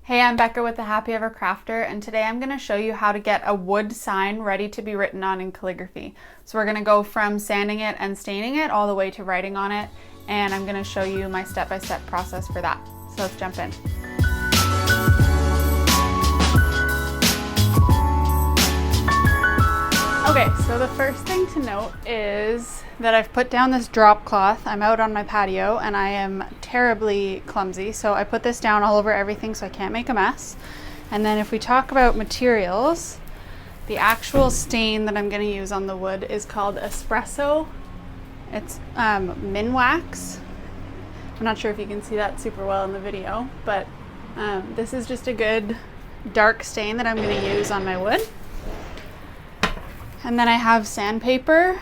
Hey, I'm Becca with the Happy Ever Crafter, and today I'm going to show you how to get a wood sign ready to be written on in calligraphy. So we're going to go from sanding it and staining it all the way to writing on it, and I'm going to show you my step-by-step process for that. So let's jump in. Okay, so the first thing to note is that I've put down this drop cloth. I'm out on my patio and I am terribly clumsy, so I put this down all over everything so I can't make a mess. And then if we talk about materials, the actual stain that I'm going to use on the wood is called espresso. It's Minwax. I'm not sure if you can see that super well in the video, but this is just a good dark stain that I'm going to use on my wood. And then I have sandpaper,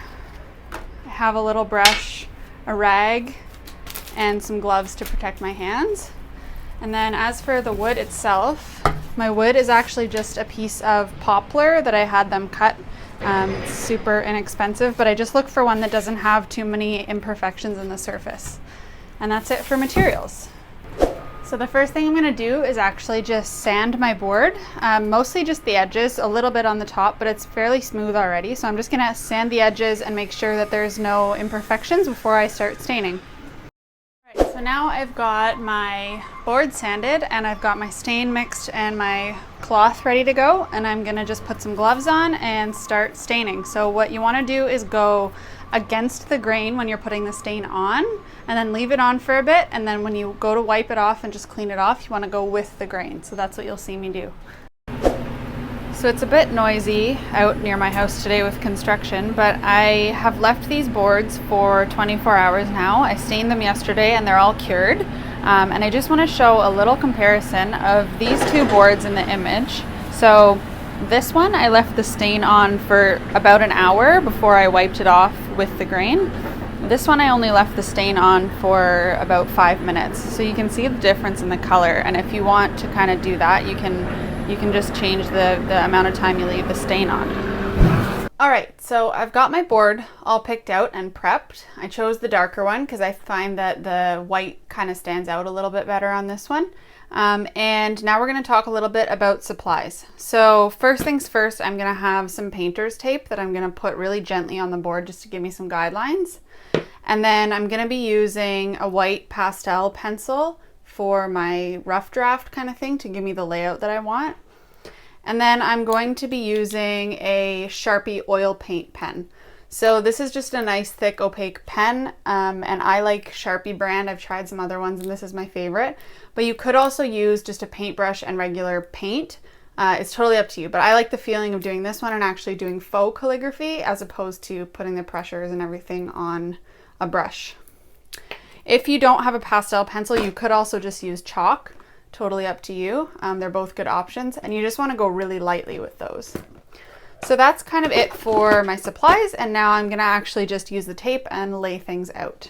I have a little brush, a rag, and some gloves to protect my hands. And then as for the wood itself, my wood is actually just a piece of poplar that I had them cut. It's super inexpensive, but I just look for one that doesn't have too many imperfections in the surface. And that's it for materials. So the first thing I'm going to do is actually just sand my board, mostly just the edges, a little bit on the top, but it's fairly smooth already. So I'm just going to sand the edges and make sure that there's no imperfections before I start staining. All right, so now I've got my board sanded and I've got my stain mixed and my cloth ready to go, and I'm going to just put some gloves on and start staining. So what you want to do is go against the grain when you're putting the stain on, and then leave it on for a bit, and then when you go to wipe it off and just clean it off, you want to go with the grain. So that's what you'll see me do. So it's a bit noisy out near my house today with construction, but I have left these boards for 24 hours now. I stained them yesterday and they're all cured, and I just want to show a little comparison of these two boards in the image. So this one, I left the stain on for about an hour before I wiped it off with the grain. This one I only left the stain on for about 5 minutes. So you can see the difference in the color, and if you want to kind of do that, you can just change the amount of time you leave the stain on. Alright, so I've got my board all picked out and prepped. I chose the darker one because I find that the white kind of stands out a little bit better on this one. And now we're going to talk a little bit about supplies. So first things first, I'm going to have some painter's tape that I'm going to put really gently on the board just to give me some guidelines. And then I'm going to be using a white pastel pencil for my rough draft kind of thing to give me the layout that I want. And then I'm going to be using a Sharpie oil paint pen. So this is just a nice thick opaque pen, and I like Sharpie brand. I've tried some other ones and this is my favorite. But you could also use just a paintbrush and regular paint. It's totally up to you, but I like the feeling of doing this one and actually doing faux calligraphy as opposed to putting the pressures and everything on a brush. If you don't have a pastel pencil, you could also just use chalk. Totally up to you. They're both good options, and you just want to go really lightly with those. So that's kind of it for my supplies, and now I'm going to actually just use the tape and lay things out.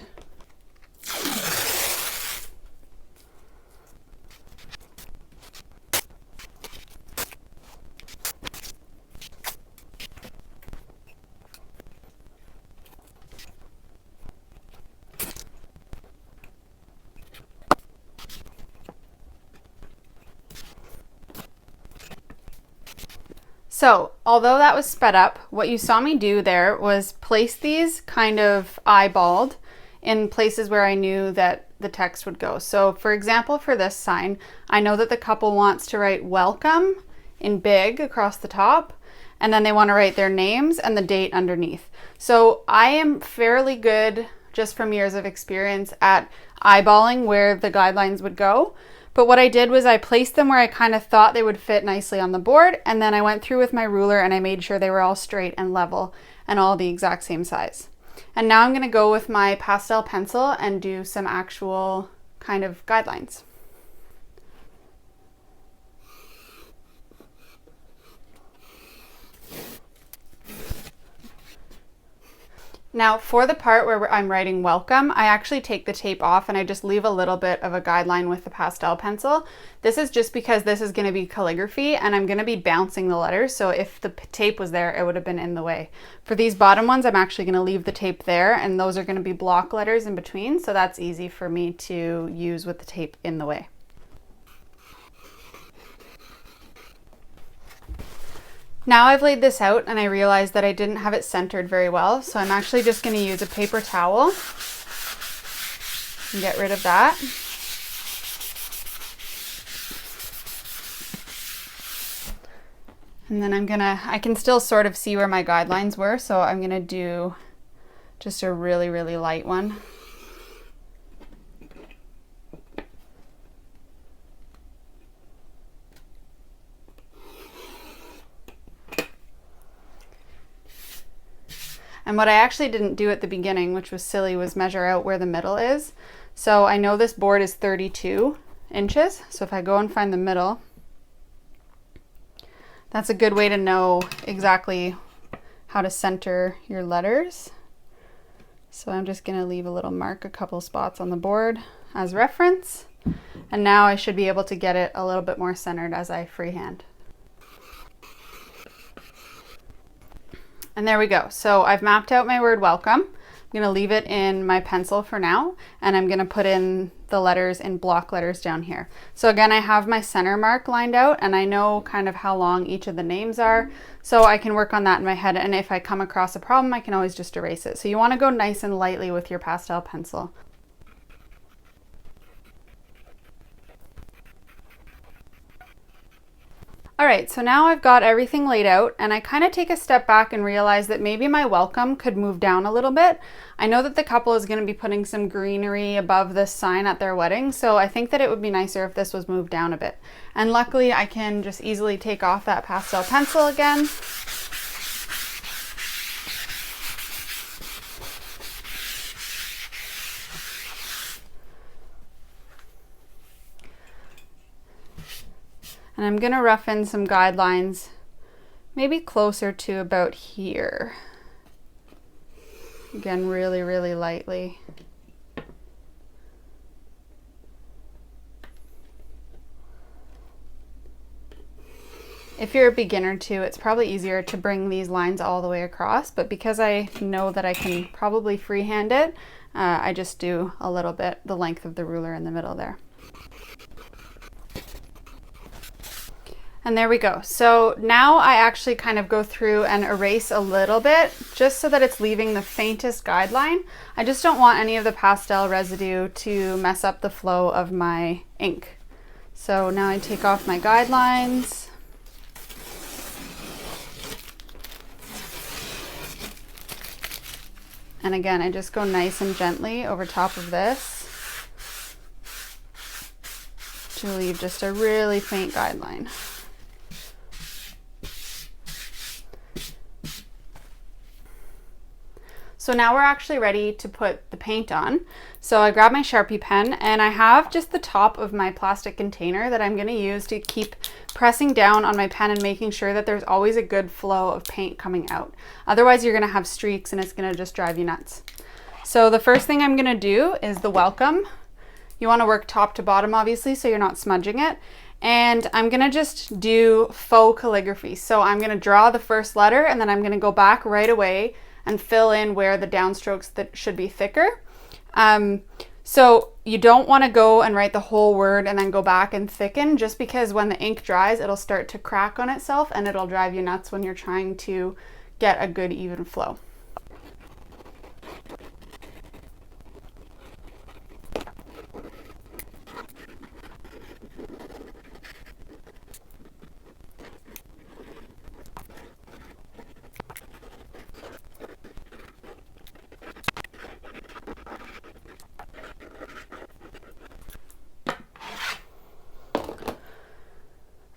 So, although that was sped up, what you saw me do there was place these kind of eyeballed in places where I knew that the text would go. So, for example, for this sign, I know that the couple wants to write welcome in big across the top, and then they want to write their names and the date underneath. So, I am fairly good, just from years of experience, at eyeballing where the guidelines would go. But what I did was I placed them where I kind of thought they would fit nicely on the board, and then I went through with my ruler and I made sure they were all straight and level and all the exact same size. And now I'm going to go with my pastel pencil and do some actual kind of guidelines. Now for the part where I'm writing welcome, I actually take the tape off and I just leave a little bit of a guideline with the pastel pencil. This is just because this is going to be calligraphy and I'm going to be bouncing the letters, so if the tape was there, it would have been in the way. For these bottom ones, I'm actually going to leave the tape there, and those are going to be block letters in between, so that's easy for me to use with the tape in the way. Now I've laid this out and I realized that I didn't have it centered very well, so I'm actually just going to use a paper towel and get rid of that. And then I can still sort of see where my guidelines were, so I'm gonna do just a really, really light one. And what I actually didn't do at the beginning, which was silly, was measure out where the middle is. So I know this board is 32 inches, so if I go and find the middle, that's a good way to know exactly how to center your letters. So I'm just going to leave a little mark, a couple spots on the board as reference. And now I should be able to get it a little bit more centered as I freehand. And there we go. So I've mapped out my word welcome. I'm going to leave it in my pencil for now, and I'm going to put in the letters in block letters down here. So again, I have my center mark lined out and I know kind of how long each of the names are, so I can work on that in my head, and if I come across a problem I can always just erase it. So you want to go nice and lightly with your pastel pencil. All right, so now I've got everything laid out, and I kind of take a step back and realize that maybe my welcome could move down a little bit. I know that the couple is going to be putting some greenery above this sign at their wedding, so I think that it would be nicer if this was moved down a bit. And luckily I can just easily take off that pastel pencil again. And I'm going to rough in some guidelines, maybe closer to about here. Again, really, really lightly. If you're a beginner too, it's probably easier to bring these lines all the way across, but because I know that I can probably freehand it, I just do a little bit the length of the ruler in the middle there. And there we go. So now I actually kind of go through and erase a little bit just so that it's leaving the faintest guideline. I just don't want any of the pastel residue to mess up the flow of my ink. So now I take off my guidelines. And again, I just go nice and gently over top of this to leave just a really faint guideline. So now we're actually ready to put the paint on. So I grab my Sharpie pen and I have just the top of my plastic container that I'm going to use to keep pressing down on my pen and making sure that there's always a good flow of paint coming out. Otherwise you're going to have streaks and it's going to just drive you nuts. So the first thing I'm going to do is the welcome. You want to work top to bottom obviously so you're not smudging it. And I'm going to just do faux calligraphy. So I'm going to draw the first letter and then I'm going to go back right away and fill in where the downstrokes that should be thicker. So you don't want to go and write the whole word and then go back and thicken, just because when the ink dries, it'll start to crack on itself and it'll drive you nuts when you're trying to get a good even flow.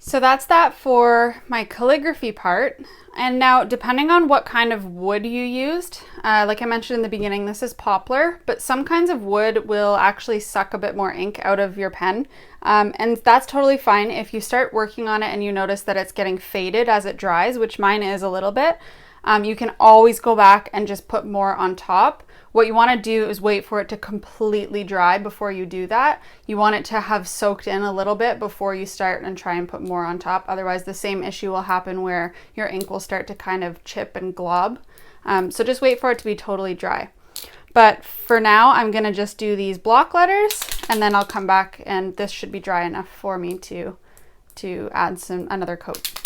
So that's that for my calligraphy part. And now, depending on what kind of wood you used, like I mentioned in the beginning, this is poplar, but some kinds of wood will actually suck a bit more ink out of your pen. And that's totally fine. If you start working on it and you notice that it's getting faded as it dries, which mine is a little bit, you can always go back and just put more on top. What you want to do is wait for it to completely dry before you do that. You want it to have soaked in a little bit before you start and try and put more on top. Otherwise, the same issue will happen where your ink will start to kind of chip and glob. So just wait for it to be totally dry. But for now, I'm going to just do these block letters and then I'll come back and this should be dry enough for me to add another coat.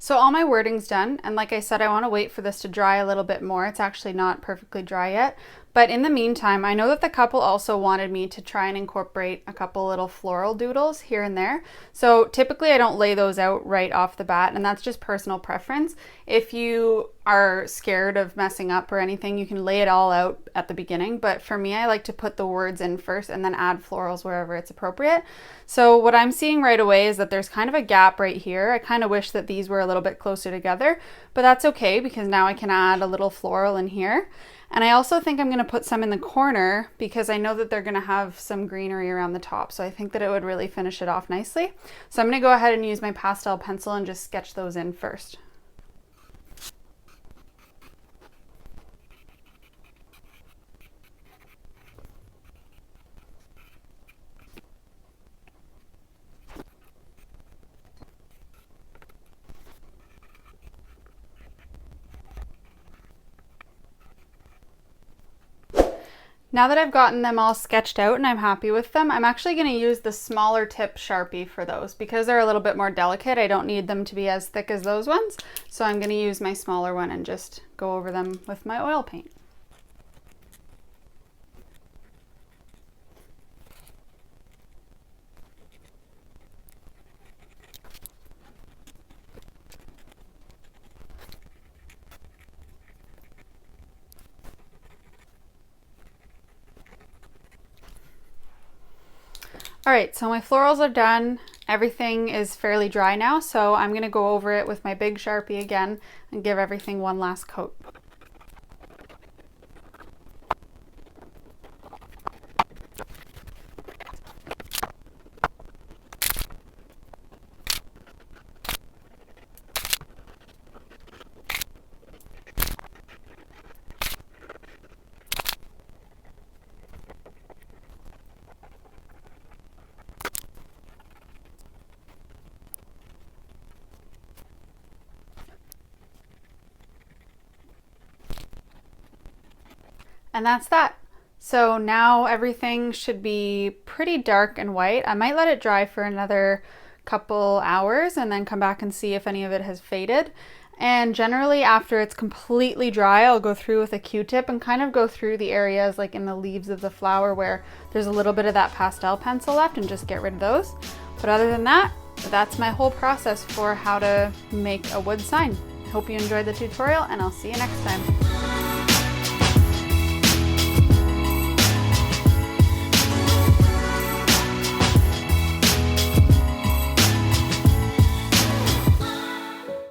So all my wording's done, and like I said, I want to wait for this to dry a little bit more. It's actually not perfectly dry yet, but in the meantime, I know that the couple also wanted me to try and incorporate a couple little floral doodles here and there. So typically I don't lay those out right off the bat, and that's just personal preference. If you are scared of messing up or anything, you can lay it all out at the beginning, but for me, I like to put the words in first and then add florals wherever it's appropriate. So what I'm seeing right away is that there's kind of a gap right here. I kind of wish that these were a little bit closer together, but that's okay because now I can add a little floral in here. And I also think I'm going to put some in the corner because I know that they're going to have some greenery around the top. So I think that it would really finish it off nicely. So I'm going to go ahead and use my pastel pencil and just sketch those in first. Now that I've gotten them all sketched out and I'm happy with them, I'm actually going to use the smaller tip Sharpie for those because they're a little bit more delicate. I don't need them to be as thick as those ones. So I'm going to use my smaller one and just go over them with my oil paint. All right, so my florals are done. Everything is fairly dry now, so I'm gonna go over it with my big Sharpie again and give everything one last coat. And that's that. So now everything should be pretty dark and white. I might let it dry for another couple hours and then come back and see if any of it has faded. And generally after it's completely dry, I'll go through with a Q-tip and kind of go through the areas like in the leaves of the flower where there's a little bit of that pastel pencil left and just get rid of those. But other than that, that's my whole process for how to make a wood sign. I hope you enjoyed the tutorial and I'll see you next time.